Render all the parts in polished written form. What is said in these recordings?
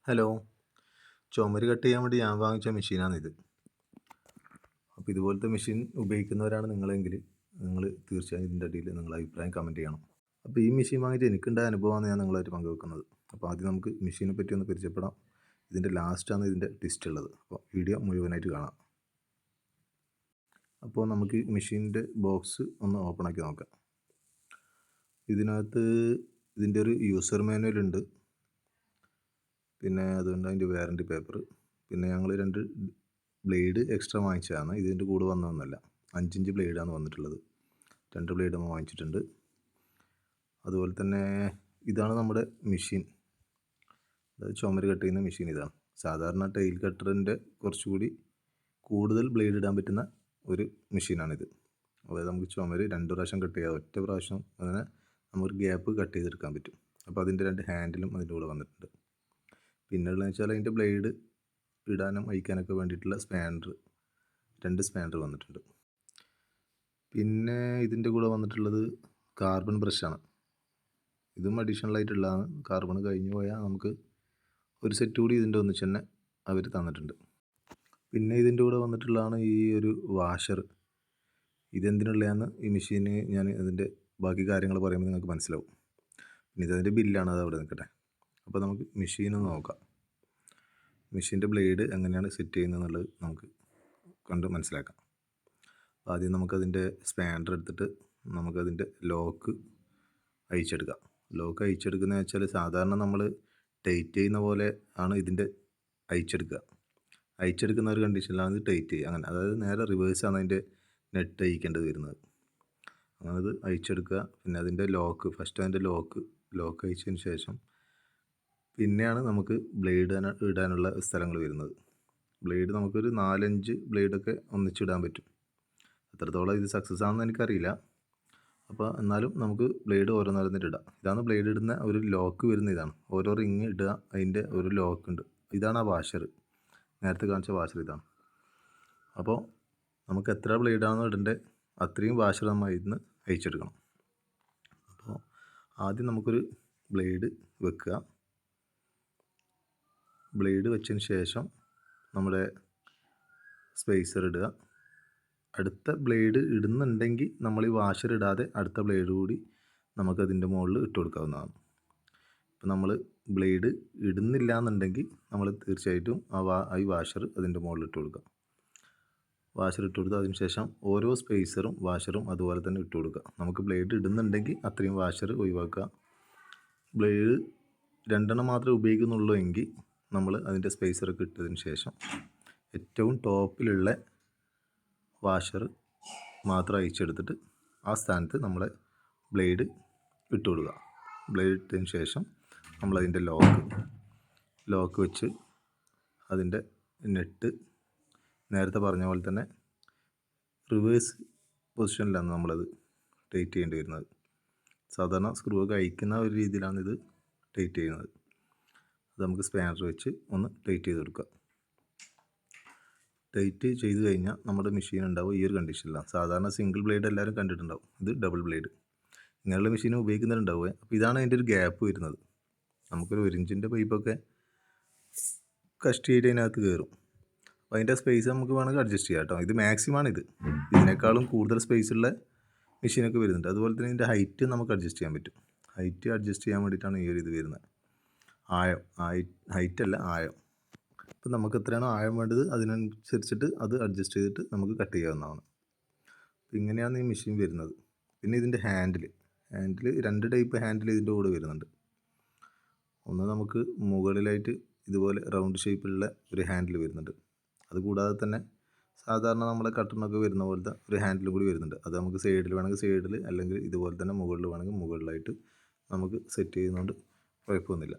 Hello. ചുമര് cut ചെയ്യാൻ വേണ്ടി ഞാൻ വാങ്ങിച്ച മെഷീനാണിത്. അപ്പോൾ ഇതുപോലത്തെ മെഷീൻ ഉപയോഗിക്കുന്നവരാണ് നിങ്ങളെങ്കിൽ നിങ്ങൾ തീർച്ചയായും ഇതിൻ്റെ അടിയിൽ നിങ്ങളുടെ അഭിപ്രായം കമൻറ്റ് ചെയ്യണം. അപ്പോൾ ഈ മെഷീൻ വാങ്ങിയിട്ട് എനിക്കുണ്ടായ അനുഭവമാണ് ഞാൻ നിങ്ങളായിട്ട് പങ്കുവെക്കുന്നത്. അപ്പോൾ ആദ്യം നമുക്ക് മെഷീനെ പറ്റി ഒന്ന് പരിചയപ്പെടാം. ഇതിൻ്റെ ലാസ്റ്റാണ് ഇതിൻ്റെ ട്വിസ്റ്റ് ഉള്ളത്. അപ്പോൾ വീഡിയോ മുഴുവനായിട്ട് കാണാം. അപ്പോൾ നമുക്ക് മെഷീൻ്റെ ബോക്സ് ഒന്ന് ഓപ്പൺ ആക്കി നോക്കാം. ഇതിനകത്ത് ഇതിൻ്റെ ഒരു യൂസർ മാനുവൽ ഉണ്ട്. പിന്നെ അതുകൊണ്ട് അതിൻ്റെ വാറണ്ടി പേപ്പർ, പിന്നെ ഞങ്ങൾ 2 ബ്ലേഡ് എക്സ്ട്രാ വാങ്ങിച്ചതാണ്. ഇതിൻ്റെ കൂടെ വന്നതൊന്നുമല്ല. 5 ഇഞ്ച് ബ്ലേഡാണ് വന്നിട്ടുള്ളത്. 2 ബ്ലേഡ് നമ്മൾ വാങ്ങിച്ചിട്ടുണ്ട്. അതുപോലെ തന്നെ ഇതാണ് നമ്മുടെ മെഷീൻ. അതായത് ചുമര് കട്ട് ചെയ്യുന്ന മെഷീൻ ഇതാണ്. സാധാരണ ടൈൽ കട്ടറിൻ്റെ കുറച്ചുകൂടി കൂടുതൽ ബ്ലേഡ് ഇടാൻ പറ്റുന്ന ഒരു മെഷീനാണിത്. അതായത് നമുക്ക് ചുമര് 2 പ്രാവശ്യം കട്ട് ചെയ്യാം. ഒറ്റ പ്രാവശ്യം അങ്ങനെ നമുക്ക് ഗ്യാപ്പ് കട്ട് ചെയ്തെടുക്കാൻ പറ്റും. അപ്പോൾ അതിൻ്റെ 2 ഹാൻഡിലും അതിൻ്റെ കൂടെ വന്നിട്ടുണ്ട്. പിന്നെ ഉള്ളതെന്ന് വെച്ചാൽ അതിൻ്റെ ബ്ലേഡ് ഇടാനും അഴിക്കാനൊക്കെ വേണ്ടിയിട്ടുള്ള സ്പാനർ, 2 സ്പാനർ വന്നിട്ടുണ്ട്. പിന്നെ ഇതിൻ്റെ കൂടെ വന്നിട്ടുള്ളത് കാർബൺ ബ്രഷാണ്. ഇതും അഡീഷണലായിട്ടുള്ളതാണ്. കാർബൺ കഴിഞ്ഞു പോയാൽ നമുക്ക് ഒരു സെറ്റ് കൂടി ഇതിൻ്റെ ഒന്നിച്ച് തന്നെ അവർ തന്നിട്ടുണ്ട്. പിന്നെ ഇതിൻ്റെ കൂടെ വന്നിട്ടുള്ളതാണ് ഈ ഒരു വാഷർ. ഇതെന്തിനുള്ളതാണെന്ന് ഈ മെഷീന് ഞാൻ അതിൻ്റെ ബാക്കി കാര്യങ്ങൾ പറയുമ്പോൾ നിങ്ങൾക്ക് മനസ്സിലാവും. പിന്നെ ഇതതിൻ്റെ ബില്ലാണ്, അത് അവിടെ നിൽക്കട്ടെ. അപ്പോൾ നമുക്ക് മെഷീനൊന്ന് നോക്കാം. മെഷീൻ്റെ ബ്ലേഡ് എങ്ങനെയാണ് സെറ്റ് ചെയ്യുന്നത് എന്നുള്ളത് നമുക്ക് കണ്ട് മനസ്സിലാക്കാം. ആദ്യം നമുക്കതിൻ്റെ സ്പാനർ എടുത്തിട്ട് നമുക്കതിൻ്റെ ലോക്ക് അഴിച്ചെടുക്കാം. ലോക്ക് അഴിച്ചെടുക്കുന്നത് വെച്ചാൽ സാധാരണ നമ്മൾ ടൈറ്റ് ചെയ്യുന്ന പോലെ ആണ് ഇതിൻ്റെ അഴിച്ചെടുക്കുക. അഴിച്ചെടുക്കുന്ന ഒരു കണ്ടീഷനിലാണ് ഇത് ടൈറ്റ് ചെയ്യുക. അങ്ങനെ അതായത് നേരെ റിവേഴ്സാണ് അതിൻ്റെ നെറ്റ് അഴിക്കേണ്ടത് വരുന്നത്. അങ്ങനെ അത് അഴിച്ചെടുക്കുക. പിന്നെ അതിൻ്റെ ലോക്ക്, ഫസ്റ്റ് അതിൻ്റെ ലോക്ക് അഴിച്ചതിന് ശേഷം പിന്നെയാണ് നമുക്ക് ബ്ലേഡ് ഇടാനുള്ള സ്ഥലങ്ങൾ വരുന്നത്. ബ്ലേഡ് നമുക്കൊരു 4-5 ബ്ലേഡൊക്കെ ഒന്നിച്ചിടാൻ പറ്റും. എത്രത്തോളം ഇത് സക്സസ് ആണെന്ന് എനിക്കറിയില്ല. അപ്പോൾ എന്നാലും നമുക്ക് ബ്ലേഡ് ഓരോന്നോരോന്നിട്ട് ഇടാം. ഇതാണ് ബ്ലേഡ് ഇടുന്ന ഒരു ലോക്ക് വരുന്ന ഇതാണ്. ഓരോ റിങ് ഇടുക, അതിൻ്റെ ഒരു ലോക്ക് ഉണ്ട്. ഇതാണ് ആ വാഷർ. നേരത്തെ കാണിച്ച വാഷർ ഇതാണ്. അപ്പോൾ നമുക്ക് എത്ര ബ്ലേഡാണോ ഇടേണ്ടത് അത്രയും വാഷർ നമ്മൾ ഇതിന് അഴിച്ചെടുക്കണം. അപ്പോൾ ആദ്യം നമുക്കൊരു ബ്ലേഡ് വെക്കുക. ബ്ലേഡ് വെച്ചതിന് ശേഷം നമ്മുടെ സ്പേസർ ഇടുക. അടുത്ത ബ്ലേഡ് ഇടുന്നുണ്ടെങ്കിൽ നമ്മൾ ഈ വാഷർ ഇടാതെ അടുത്ത ബ്ലേഡ് കൂടി നമുക്കതിൻ്റെ മുകളിൽ ഇട്ട് കൊടുക്കാവുന്നതാണ്. ഇപ്പോൾ നമ്മൾ ബ്ലേഡ് ഇടുന്നില്ല എന്നുണ്ടെങ്കിൽ നമ്മൾ തീർച്ചയായിട്ടും ഈ വാഷർ അതിൻ്റെ മുകളിൽ ഇട്ട് കൊടുക്കുക. വാഷർ ഇട്ട് കൊടുക്കുക. അതിന് ശേഷം ഓരോ സ്പേസറും വാഷറും അതുപോലെ തന്നെ ഇട്ട് കൊടുക്കുക. നമുക്ക് ബ്ലേഡ് ഇടുന്നുണ്ടെങ്കിൽ അത്രയും വാഷർ ഒഴിവാക്കുക. ബ്ലേഡ് 2 മാത്രമേ ഉപയോഗിക്കുന്നുള്ളൂ എങ്കിൽ നമ്മൾ അതിൻ്റെ സ്പേസറൊക്കെ ഇട്ടതിന് ശേഷം ഏറ്റവും ടോപ്പിലുള്ള വാഷർ മാത്രം അഴിച്ചെടുത്തിട്ട് ആ സ്ഥാനത്ത് നമ്മളെ ബ്ലേഡ് ഇട്ട് കൊടുക്കുക. ബ്ലേഡ് ഇട്ടതിന് ശേഷം നമ്മളതിൻ്റെ ലോക്ക് വെച്ച് അതിൻ്റെ നെറ്റ് നേരത്തെ പറഞ്ഞ പോലെ തന്നെ റിവേഴ്സ് പൊസിഷനിലാണ് നമ്മളത് ടൈറ്റ് ചെയ്യേണ്ടി വരുന്നത്. സാധാരണ സ്ക്രൂ ഒക്കെ അഴിക്കുന്ന ഒരു രീതിയിലാണ് ഇത് ടൈറ്റ് ചെയ്യുന്നത്. അത് നമുക്ക് സ്പാനർ വെച്ച് ഒന്ന് ടൈറ്റ് ചെയ്ത് കൊടുക്കുക. ടൈറ്റ് ചെയ്ത് കഴിഞ്ഞാൽ നമ്മുടെ മെഷീൻ ഉണ്ടാവും ഈ ഒരു കണ്ടീഷനിലാണ്. സാധാരണ സിംഗിൾ ബ്ലേഡ് എല്ലാവരും കണ്ടിട്ടുണ്ടാവും. ഇത് ഡബിൾ ബ്ലേഡ്. ഇങ്ങനെയുള്ള മെഷീൻ ഉപയോഗിക്കുന്നുണ്ടാവുക. അപ്പോൾ ഇതാണ് അതിൻ്റെ ഒരു ഗ്യാപ്പ് വരുന്നത്. നമുക്കൊരു 1 ഇഞ്ചിൻ്റെ പൈപ്പൊക്കെ കഷ്ടി ചെയ്ത് അതിനകത്ത് കയറും. അപ്പോൾ അതിൻ്റെ സ്പേസ് നമുക്ക് വേണമെങ്കിൽ അഡ്ജസ്റ്റ് ചെയ്യാം കേട്ടോ. ഇത് മാക്സിമമാണ്. ഇതിനേക്കാളും കൂടുതൽ സ്പേസുള്ള മെഷീനൊക്കെ വരുന്നുണ്ട്. അതുപോലെ തന്നെ ഇതിൻ്റെ ഹൈറ്റ് നമുക്ക് അഡ്ജസ്റ്റ് ചെയ്യാൻ പറ്റും. ഹൈറ്റ് അഡ്ജസ്റ്റ് ചെയ്യാൻ വേണ്ടിയിട്ടാണ് ഈ ഒരു ഇത് വരുന്നത്. ഹൈറ്റല്ല ആഴം. അപ്പോൾ നമുക്ക് എത്രയാണോ ആഴം വേണ്ടത് അതിനനുസരിച്ചിട്ട് അത് അഡ്ജസ്റ്റ് ചെയ്തിട്ട് നമുക്ക് കട്ട് ചെയ്യാവുന്നതാണ്. അപ്പോൾ ഇങ്ങനെയാണ് ഈ മെഷീൻ വരുന്നത്. പിന്നെ ഇതിൻ്റെ ഹാൻഡിൽ 2 ടൈപ്പ് ഹാൻഡിൽ ഇതിൻ്റെ കൂടെ വരുന്നുണ്ട്. ഒന്ന് നമുക്ക് മുകളിലായിട്ട് ഇതുപോലെ റൗണ്ട് ഷേപ്പിലുള്ള ഒരു ഹാൻഡിൽ വരുന്നുണ്ട്. അതുകൂടാതെ തന്നെ സാധാരണ നമ്മളെ കട്ടറിനൊക്കെ വരുന്ന പോലത്തെ ഒരു ഹാൻഡിലും കൂടി വരുന്നുണ്ട്. അത് നമുക്ക് സൈഡിൽ വേണമെങ്കിൽ സൈഡിൽ, അല്ലെങ്കിൽ ഇതുപോലെ തന്നെ മുകളിൽ വേണമെങ്കിൽ മുകളിലായിട്ട് നമുക്ക് സെറ്റ് ചെയ്യുന്നതുകൊണ്ട് കുഴപ്പമൊന്നുമില്ല.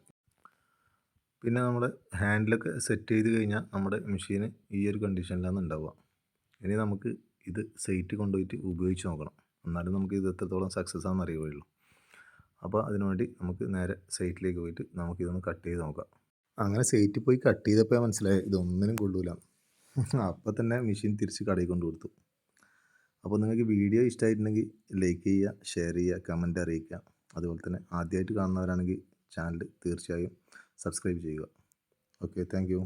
പിന്നെ നമ്മുടെ ഹാൻഡിലൊക്കെ സെറ്റ് ചെയ്ത് കഴിഞ്ഞാൽ നമ്മുടെ മെഷീന് ഈ ഒരു കണ്ടീഷനിലാണ് ഉണ്ടാവുക. ഇനി നമുക്ക് ഇത് സൈറ്റ് കൊണ്ടുപോയിട്ട് ഉപയോഗിച്ച് നോക്കണം. എന്നാലും നമുക്ക് ഇത് എത്രത്തോളം സക്സസ് ആണെന്ന് അറിയുകയുള്ളൂ. അപ്പോൾ അതിനുവേണ്ടി നമുക്ക് നേരെ സൈറ്റിലേക്ക് പോയിട്ട് നമുക്കിതൊന്ന് കട്ട് ചെയ്ത് നോക്കാം. അങ്ങനെ സൈറ്റിൽ പോയി കട്ട് ചെയ്തപ്പോൾ മനസ്സിലായി ഇതൊന്നിനും കൊള്ളൂല. അപ്പോൾ തന്നെ മെഷീൻ തിരിച്ച് കടയിൽ കൊണ്ട് കൊടുത്തു. അപ്പോൾ നിങ്ങൾക്ക് വീഡിയോ ഇഷ്ടമായിട്ടുണ്ടെങ്കിൽ ലൈക്ക് ചെയ്യുക, ഷെയർ ചെയ്യുക, കമൻറ്റ് അറിയിക്കുക. അതുപോലെ തന്നെ ആദ്യമായിട്ട് കാണുന്നവരാണെങ്കിൽ ചാനൽ തീർച്ചയായും സബ്സ്ക്രൈബ് ചെയ്യുക. Okay thank you.